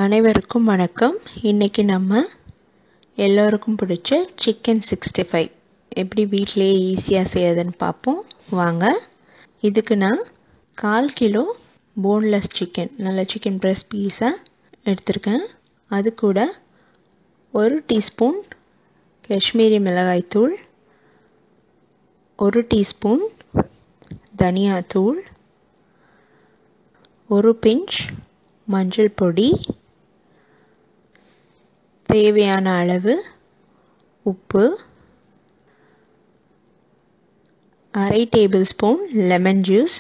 அனைவருக்கும் வணக்கம். இன்னைக்கு நம்ம எல்லோருக்கும் பிடிச்ச சிக்கன் 65 எப்படி வீட்டிலேயே ஈஸியாக செய்யறதுன்னு பார்ப்போம் வாங்க. இதுக்கு நான் 1/4 கிலோ போன்லெஸ் சிக்கன், நல்ல சிக்கன் பிரஸ்ட் பீஸாக எடுத்திருக்கேன். அது கூட 1 டீஸ்பூன் காஷ்மீரி மிளகாய்த்தூள், 1 டீஸ்பூன் தனியாத்தூள், 1 பிஞ்ச் மஞ்சள் பொடி, தேவையான அளவு உப்பு, 1/2 table spoon lemon juice,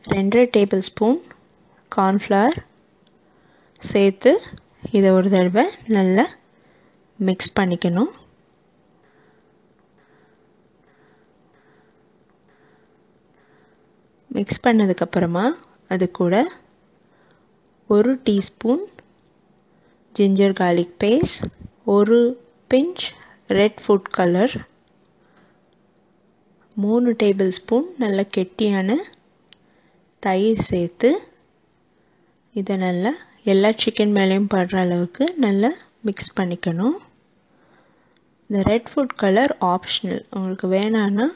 2 table spoon cornflour சேர்த்து இதை ஒரு தடவை நல்லா மிக்ஸ் பண்ணிக்கணும். மிக்ஸ் பண்ணதுக்கப்புறமா அது கூட 1 teaspoon ginger garlic paste, 1 pinch red food colour, 3 tablespoon நல்ல கெட்டியான தயிர் சேர்த்து இதை நல்லா எல்லா சிக்கன் மேலேயும் படுற அளவுக்கு நல்லா மிக்ஸ் பண்ணிக்கணும். இந்த ரெட் ஃபுட் கலர் ஆப்ஷனல், உங்களுக்கு வேணான்னா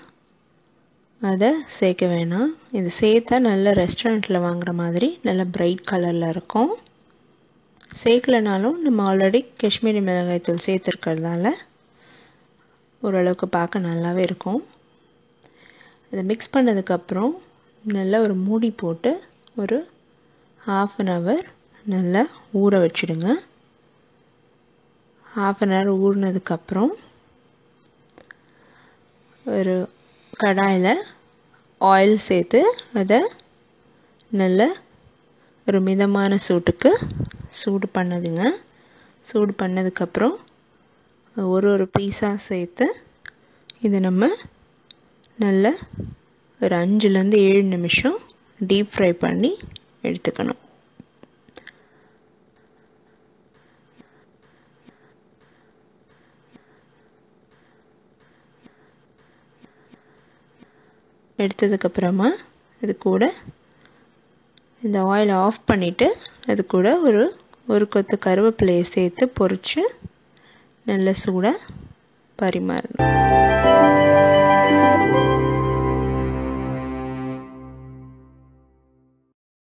அதை சேர்க்க வேணாம். இது சேர்த்தா நல்ல ரெஸ்டாரண்ட்டில் வாங்குற மாதிரி நல்ல பிரைட் கலரில் இருக்கும். சேர்க்கலனாலும் நம்ம ஆல்ரெடி காஷ்மீரி மிளகாய்த்தூள் சேர்த்துருக்கிறதால ஓரளவுக்கு பார்க்க நல்லாவே இருக்கும். இதை மிக்ஸ் பண்ணதுக்கப்புறம் நல்லா ஒரு மூடி போட்டு ஒரு 1/2 அன் ஹவர் நல்லா ஊற வச்சுடுங்க. 1/2 அன் ஹவர் ஊறினதுக்கப்புறம் ஒரு கடாயில் ஆயில் சேர்த்து அதை நல்ல ஒரு மிதமான சூட்டுக்கு சூடு பண்ணதுங்க. சூடு பண்ணதுக்கப்புறம் ஒரு பீஸாக சேர்த்து இதை நம்ம நல்ல ஒரு 5லேருந்து 7 நிமிஷம் டீப் ஃப்ரை பண்ணி எடுத்துக்கணும். எடுத்ததுக்கப்புறமா அது கூட இந்த ஆயில் ஆஃப் பண்ணிவிட்டு அது கூட ஒரு கொத்து கருவேப்பிலையை சேர்த்து பொரித்து நல்ல சூடாக பரிமாறணும்.